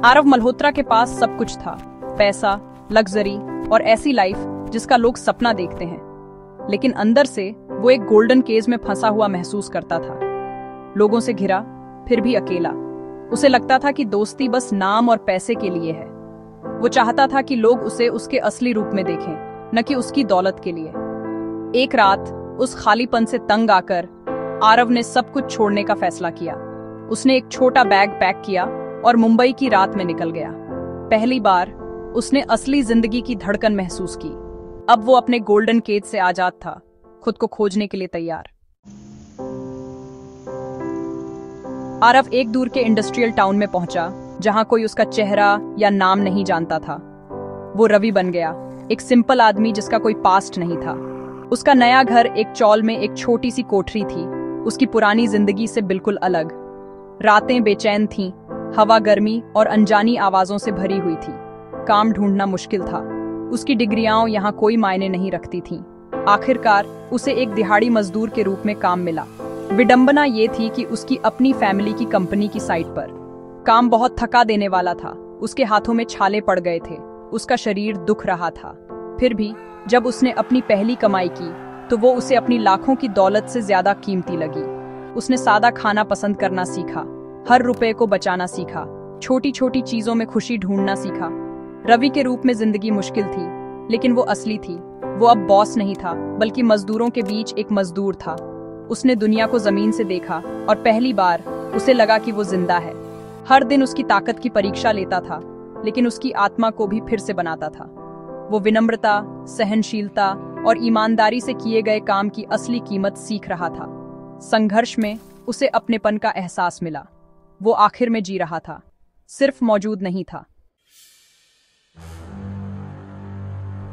आरव मल्होत्रा के पास सब कुछ था, पैसा, लग्जरी और ऐसी लाइफ जिसका लोग सपना देखते हैं। लेकिन अंदर से वो एक गोल्डन केज में फंसा हुआ महसूस करता था। लोगों से घिरा, फिर भी अकेला। उसे लगता था कि दोस्ती बस नाम और पैसे के लिए है। वो चाहता था कि लोग उसे उसके असली रूप में देखें, न कि उसकी दौलत के लिए। एक रात उस खालीपन से तंग आकर आरव ने सब कुछ छोड़ने का फैसला किया। उसने एक छोटा बैग पैक किया और मुंबई की रात में निकल गया। पहली बार उसने असली जिंदगी की धड़कन महसूस की। अब वो अपने गोल्डन केज से आजाद था, खुद को खोजने के लिए तैयार। आरव एक दूर के इंडस्ट्रियल टाउन में पहुंचा, जहां कोई उसका चेहरा या नाम नहीं जानता था। वो रवि बन गया, एक सिंपल आदमी जिसका कोई पास्ट नहीं था। उसका नया घर एक चौल में एक छोटी सी कोठरी थी, उसकी पुरानी जिंदगी से बिल्कुल अलग। रातें बेचैन थीं, हवा गर्मी और अनजानी आवाजों से भरी हुई थी। काम ढूंढना मुश्किल था। उसकी डिग्रियां यहाँ कोई मायने नहीं रखती थीं। आखिरकार उसे एक दिहाड़ी मजदूर के रूप में काम मिला। विडंबना ये थी कि उसकी अपनी फैमिली की कंपनी की साइट पर। काम बहुत थका देने वाला था, उसके हाथों में छाले पड़ गए थे, उसका शरीर दुख रहा था। फिर भी जब उसने अपनी पहली कमाई की तो वो उसे अपनी लाखों की दौलत से ज्यादा कीमती लगी। उसने सादा खाना पसंद करना सीखा, हर रुपए को बचाना सीखा, छोटी छोटी चीजों में खुशी ढूंढना सीखा। रवि के रूप में जिंदगी मुश्किल थी, लेकिन वो असली थी। वो अब बॉस नहीं था, बल्कि मजदूरों के बीच एक मजदूर था। उसने दुनिया को जमीन से देखा और पहली बार उसे लगा कि वो जिंदा है। हर दिन उसकी ताकत की परीक्षा लेता था, लेकिन उसकी आत्मा को भी फिर से बनाता था। वो विनम्रता, सहनशीलता और ईमानदारी से किए गए काम की असली कीमत सीख रहा था। संघर्ष में उसे अपनेपन का एहसास मिला। वो आखिर में जी रहा था, सिर्फ मौजूद नहीं था।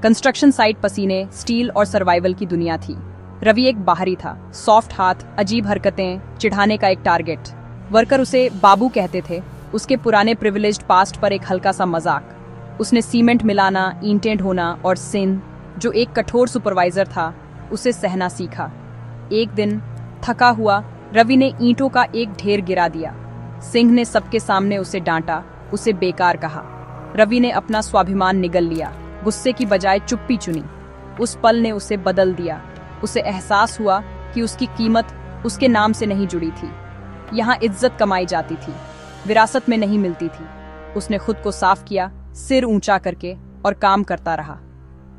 कंस्ट्रक्शन साइट पसीने, स्टील और सर्वाइवल की दुनिया थी। रवि एक बाहरी था, सॉफ्ट हाथ, अजीब हरकतें, चिढ़ाने का एक टारगेट। वर्कर उसे बाबू कहते थे, उसके पुराने प्रिविलेज्ड पास्ट पर एक हल्का सा मजाक। उसने सीमेंट मिलाना, ईंटें ढोना और सिन, जो एक कठोर सुपरवाइजर था, उसे सहना सीखा। एक दिन थका हुआ रवि ने ईंटों का एक ढेर गिरा दिया। सिंह ने सबके सामने उसे डांटा, उसे बेकार कहा। रवि ने अपना स्वाभिमान निगल लिया, गुस्से की बजाय चुप्पी चुनी। उस पल ने उसे बदल दिया। उसे एहसास हुआ कि उसकी कीमत उसके नाम से नहीं जुड़ी थी। यहाँ इज्जत कमाई जाती थी, विरासत में नहीं मिलती थी। उसने खुद को साफ किया, सिर ऊंचा करके, और काम करता रहा।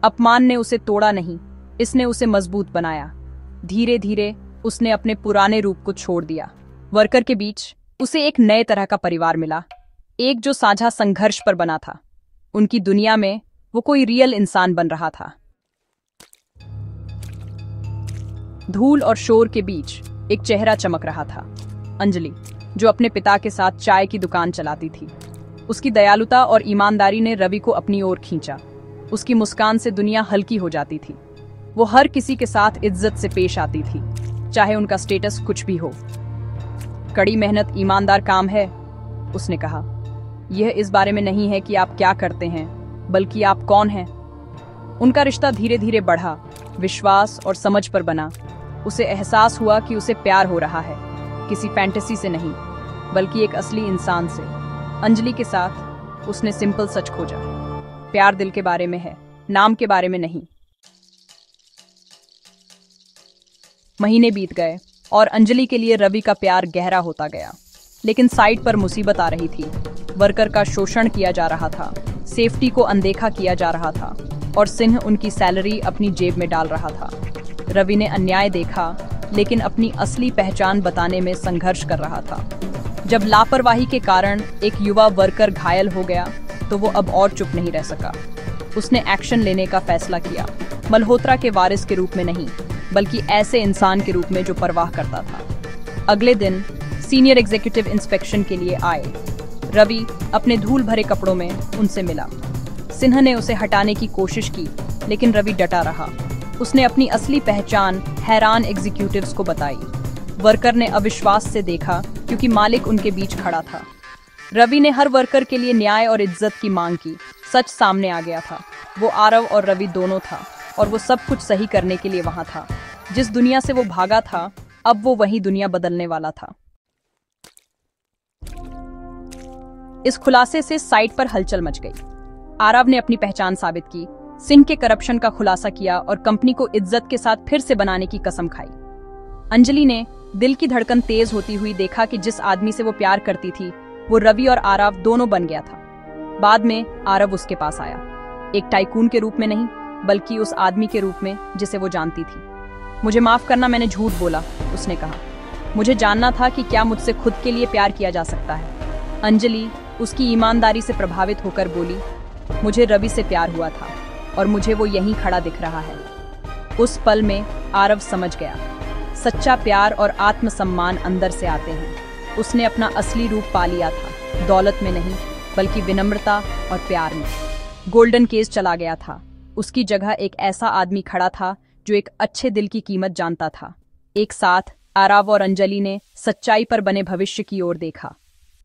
अपमान ने उसे तोड़ा नहीं, इसने उसे मजबूत बनाया। धीरे धीरे उसने अपने पुराने रूप को छोड़ दिया। वर्कर के बीच उसे एक नए तरह का परिवार मिला, एक जो साझा संघर्ष पर बना था। उनकी दुनिया में वो कोई रियल इंसान बन रहा था। धूल और शोर के बीच एक चेहरा चमक रहा था, अंजलि, जो अपने पिता के साथ चाय की दुकान चलाती थी। उसकी दयालुता और ईमानदारी ने रवि को अपनी ओर खींचा। उसकी मुस्कान से दुनिया हल्की हो जाती थी। वो हर किसी के साथ इज्जत से पेश आती थी, चाहे उनका स्टेटस कुछ भी हो। कड़ी मेहनत ईमानदार काम है, उसने कहा। यह इस बारे में नहीं है कि आप क्या करते हैं, बल्कि आप कौन हैं। उनका रिश्ता धीरे धीरे बढ़ा, विश्वास और समझ पर बना। उसे एहसास हुआ कि उसे प्यार हो रहा है, किसी फैंटेसी से नहीं, बल्कि एक असली इंसान से। अंजलि के साथ उसने सिंपल सच खोजा। प्यार दिल के बारे में है, नाम के बारे में नहीं। महीने बीत गए और अंजलि के लिए रवि का प्यार गहरा होता गया। लेकिन साइट पर मुसीबत आ रही थी। वर्कर का शोषण किया जा रहा था, सेफ्टी को अनदेखा किया जा रहा था, और सिंह उनकी सैलरी अपनी जेब में डाल रहा था। रवि ने अन्याय देखा, लेकिन अपनी असली पहचान बताने में संघर्ष कर रहा था। जब लापरवाही के कारण एक युवा वर्कर घायल हो गया, तो वो अब और चुप नहीं रह सका। उसने एक्शन लेने का फैसला किया, मल्होत्रा के वारिस के रूप में नहीं, बल्कि ऐसे इंसान के रूप में जो परवाह करता था। अगले दिन सीनियर एग्जीक्यूटिव इंस्पेक्शन के लिए आए। रवि अपने धूल भरे कपड़ों में उनसे मिला। सिन्हा ने उसे हटाने की कोशिश की, लेकिन रवि डटा रहा। उसने अपनी असली पहचान हैरान एग्जीक्यूटिव्स को बताई। वर्कर ने अविश्वास से देखा, क्योंकि मालिक उनके बीच खड़ा था। रवि ने हर वर्कर के लिए न्याय और इज्जत की मांग की। सच सामने आ गया था। वो आरव और रवि दोनों था, और वो सब कुछ सही करने के लिए वहां था। जिस दुनिया से वो भागा था, अब वो वही दुनिया बदलने वाला था। इस खुलासे से साइट पर हलचल मच गई। आरव ने अपनी पहचान साबित की, सिंह के करप्शन का खुलासा किया और कंपनी को इज्जत के साथ फिर से बनाने की कसम खाई। अंजलि ने दिल की धड़कन तेज होती हुई देखा कि जिस आदमी से वो प्यार करती थी वो रवि और आरव दोनों बन गया था। बाद में आरव उसके पास आया, एक टाइकून के रूप में नहीं बल्कि उस आदमी के रूप में जिसे वो जानती थी। मुझे माफ करना, मैंने झूठ बोला, उसने कहा। मुझे जानना था कि क्या मुझसे खुद के लिए प्यार किया जा सकता है। अंजलि उसकी ईमानदारी से प्रभावित होकर बोली, मुझे रवि से प्यार हुआ था और मुझे वो यहीं खड़ा दिख रहा है। उस पल में आरव समझ गया, सच्चा प्यार और आत्मसम्मान अंदर से आते हैं। उसने अपना असली रूप पा लिया था, दौलत में नहीं बल्कि विनम्रता और प्यार में। गोल्डन केस चला गया था, उसकी जगह एक ऐसा आदमी खड़ा था जो एक अच्छे दिल की कीमत जानता था। एक साथ आरव और अंजलि ने सच्चाई पर बने भविष्य की ओर देखा।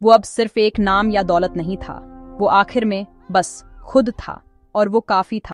वो अब सिर्फ एक नाम या दौलत नहीं था, वो आखिर में बस खुद था और वो काफी था।